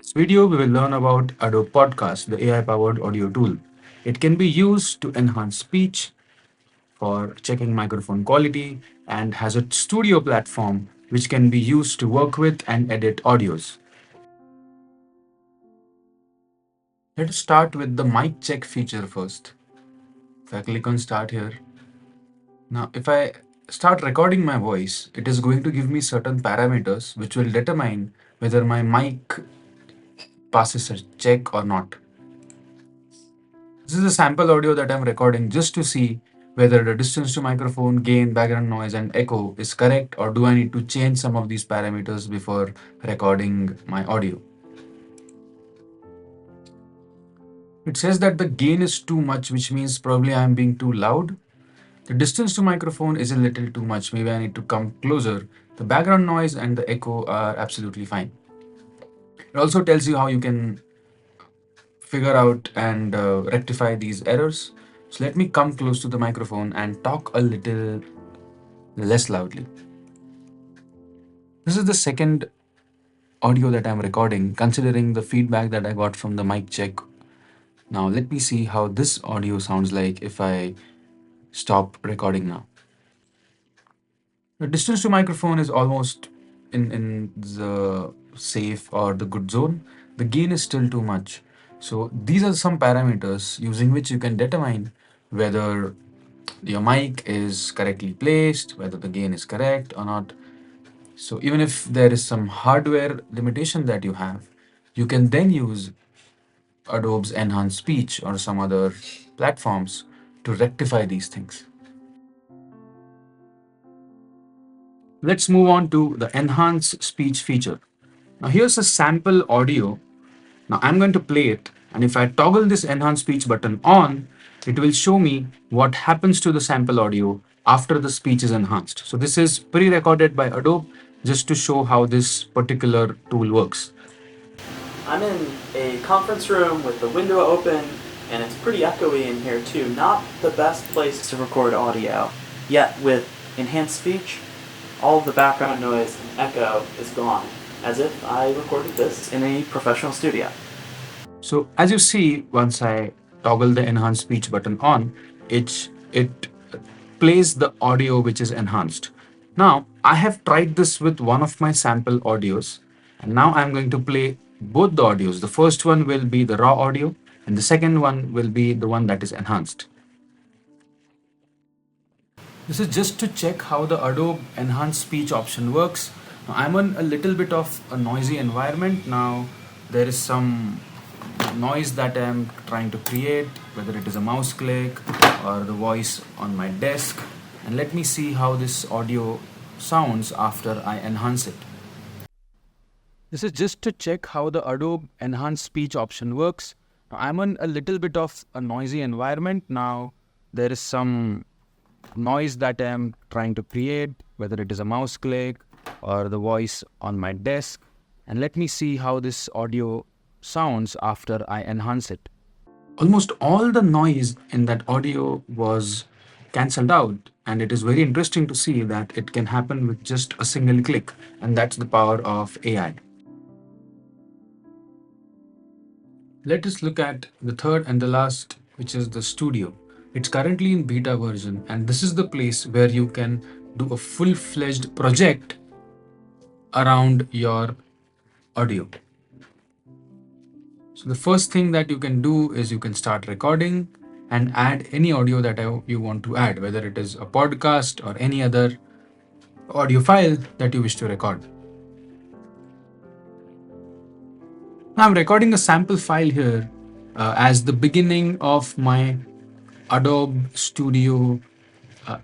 This video, we will learn about Adobe Podcast, the AI-powered audio tool. It can be used to enhance speech, for checking microphone quality, and has a studio platform which can be used to work with and edit audios. Let's start with the mic check feature first. If I click on start here, now if I start recording my voice, it is going to give me certain parameters which will determine whether my mic passes a check or not. This is a sample audio that I'm recording just to see whether the distance to microphone, gain, background noise, and echo is correct, or do I need to change some of these parameters before recording my audio. It says that the gain is too much, which means probably I'm being too loud. The distance to microphone is a little too much. Maybe I need to come closer. The background noise and the echo are absolutely fine. It also tells you how you can figure out and rectify these errors. So let me come close to the microphone and talk a little less loudly. This is the second audio that I'm recording, considering the feedback that I got from the mic check. Now let me see how this audio sounds like if I stop recording now. The distance to microphone is almost in the safe or the good zone. The gain is still too much. So these are some parameters using which you can determine whether your mic is correctly placed, whether the gain is correct or not. So even if there is some hardware limitation that you have, you can then use Adobe's Enhanced Speech or some other platforms to rectify these things. Let's move on to the Enhanced Speech feature. Now here's a sample audio. Now I'm going to play it, and if I toggle this Enhanced Speech button on, it will show me what happens to the sample audio after the speech is enhanced. So this is pre-recorded by Adobe just to show how this particular tool works. I'm in a conference room with the window open, and it's pretty echoey in here too. Not the best place to record audio. Yet with enhanced speech, all of the background noise and echo is gone, as if I recorded this in a professional studio. So as you see, once I toggle the enhanced speech button on, it plays the audio which is enhanced. Now I have tried this with one of my sample audios, and now I'm going to play both the audios. The first one will be the raw audio, and the second one will be the one that is enhanced. This is just to check how the Adobe Enhanced Speech option works. Now, I'm on a little bit of a noisy environment. Now there is some noise that I'm trying to create, whether it is a mouse click or the voice on my desk. And let me see how this audio sounds after I enhance it. This is just to check how the Adobe Enhanced Speech option works. Now, I'm on a little bit of a noisy environment. Now there is some noise that I'm trying to create, whether it is a mouse click or the voice on my desk. And let me see how this audio sounds after I enhance it. Almost all the noise in that audio was cancelled out, and it is very interesting to see that it can happen with just a single click, and that's the power of AI. Let us look at the third and the last, which is the studio. It's currently in beta version, and this is the place where you can do a full-fledged project around your audio. So the first thing that you can do is you can start recording and add any audio that you want to add, whether it is a podcast or any other audio file that you wish to record. Now I'm recording a sample file here as the beginning of my Adobe Studio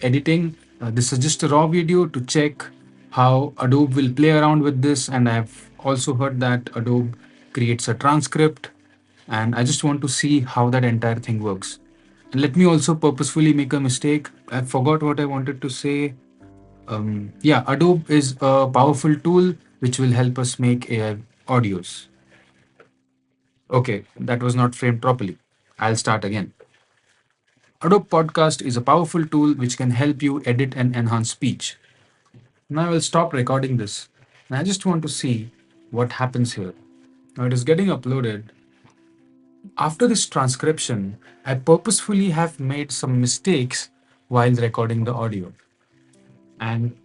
editing. This is just a raw video to check how Adobe will play around with this, and I've also heard that Adobe creates a transcript, and I just want to see how that entire thing works. And let me also purposefully make a mistake. I forgot what I wanted to say. Yeah, Adobe is a powerful tool which will help us make AI audios. Okay, that was not framed properly. I'll start again. Adobe Podcast is a powerful tool which can help you edit and enhance speech. Now I will stop recording this, and I just want to see what happens here. Now it is getting uploaded. After this transcription, I purposefully have made some mistakes while recording the audio. And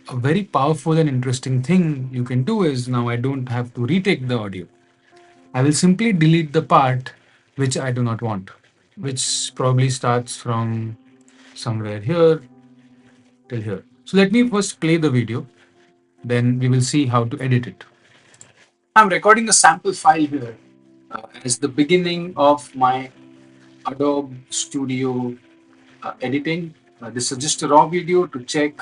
a very powerful and interesting thing you can do is now I don't have to retake the audio. I will simply delete the part which I do not want, which probably starts from somewhere here till here. So let me first play the video, then we will see how to edit it. I'm recording a sample file here as the beginning of my Adobe Studio editing. This is just a raw video to check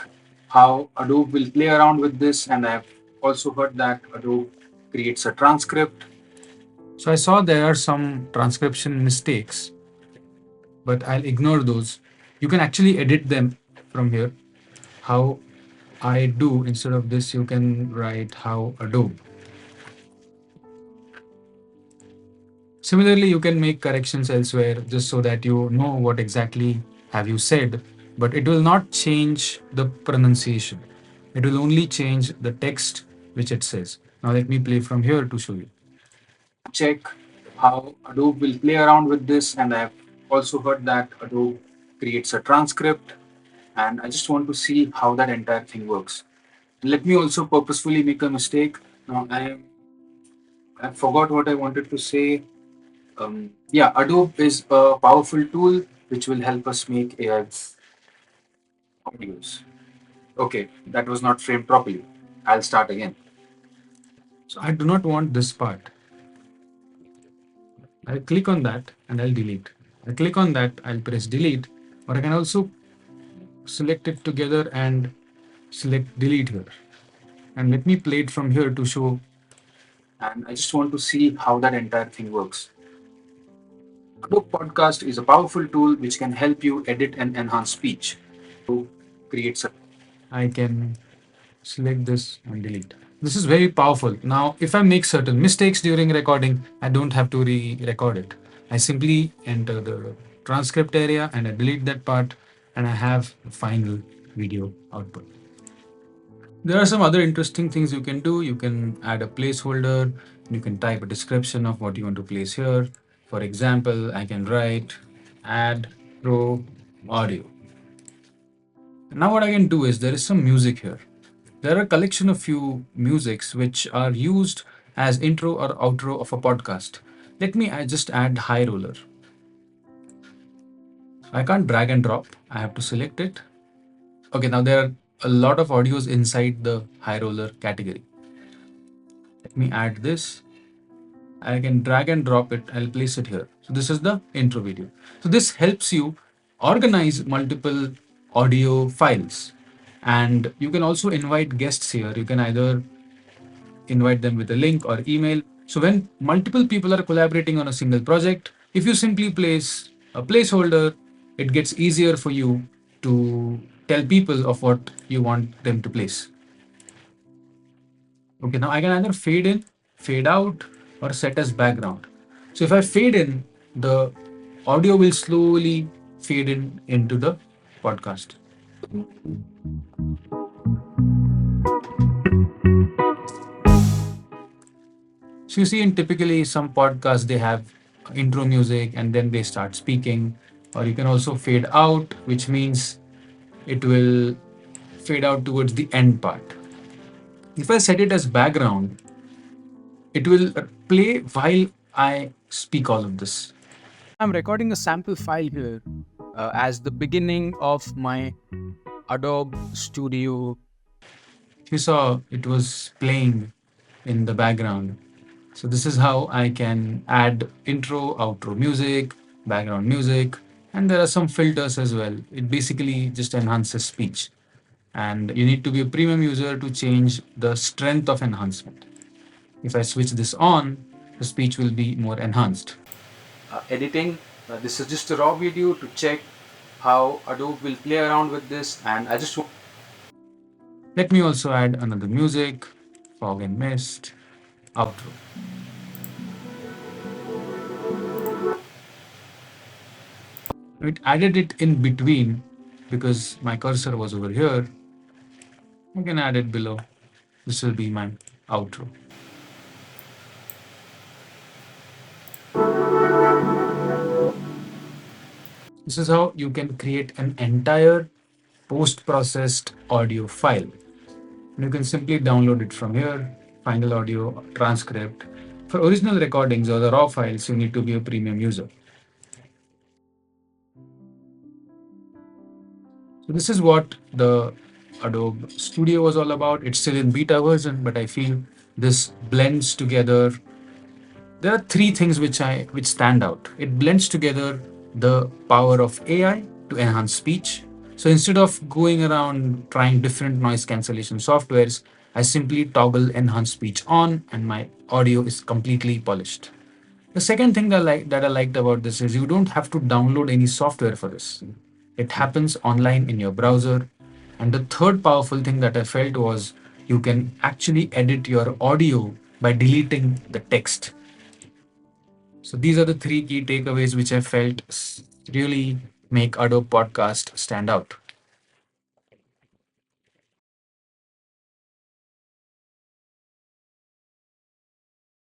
how Adobe will play around with this, and I've also heard that Adobe creates a transcript. So I saw there are some transcription mistakes, but I'll ignore those. You can actually edit them from here. How I do, instead of this, you can write how Adobe. Similarly, you can make corrections elsewhere just so that you know what exactly have you said, but it will not change the pronunciation. It will only change the text which it says. Now let me play from here to show you. Check how Adobe will play around with this, and I've also heard that Adobe creates a transcript, and I just want to see how that entire thing works. Let me also purposefully make a mistake. Now I forgot what I wanted to say. Yeah, Adobe is a powerful tool which will help us make AI audios. Okay, that was not framed properly. I'll start again. So I do not want this part. I'll click on that and I'll delete. I click on that, I'll press delete, or I can also select it together and select delete here. And let me play it from here to show. And I just want to see how that entire thing works. Adobe Podcast is a powerful tool which can help you edit and enhance speech. To create, I can select this and delete. This is very powerful. Now, if I make certain mistakes during recording, I don't have to re-record it. I simply enter the transcript area and I delete that part, and I have the final video output. There are some other interesting things you can do. You can add a placeholder. You can type a description of what you want to place here. For example, I can write add pro audio. Now what I can do is there is some music here. There are a collection of few musics which are used as intro or outro of a podcast. Let me just add high roller. I can't drag and drop. I have to select it. Okay, now there are a lot of audios inside the high roller category. Let me add this. I can drag and drop it. I'll place it here. So this is the intro video. So this helps you organize multiple audio files. And you can also invite guests here. You can either invite them with a link or email. So when multiple people are collaborating on a single project, if you simply place a placeholder, it gets easier for you to tell people of what you want them to place. Okay, now I can either fade in, fade out, or set as background. So if I fade in, the audio will slowly fade in into the podcast. So you see, in typically some podcasts, they have intro music and then they start speaking, or you can also fade out, which means it will fade out towards the end part. If I set it as background, it will play while I speak all of this. I'm recording a sample file here as the beginning of my Adobe Studio. You saw it was playing in the background. So this is how I can add intro, outro music, background music, and there are some filters as well. It basically just enhances speech. And you need to be a premium user to change the strength of enhancement. If I switch this on, the speech will be more enhanced. Editing. This is just a raw video to check how Adobe will play around with this, and I just want. Let me also add another music, fog and mist, outro. It added it in between because my cursor was over here. I can add it below. This will be my outro. This is how you can create an entire post processed audio file. And you can simply download it from here, final audio, transcript. For original recordings or the raw files, you need to be a premium user. So this is what the Adobe Studio was all about. It's still in beta version, but I feel this blends together. There are three things which stand out. It blends together the power of AI to enhance speech. So instead of going around trying different noise cancellation softwares, I simply toggle enhance speech on and my audio is completely polished. The second thing that I liked about this is you don't have to download any software for this. It happens online in your browser. And the third powerful thing that I felt was you can actually edit your audio by deleting the text. So these are the three key takeaways which I felt really make Adobe Podcast stand out.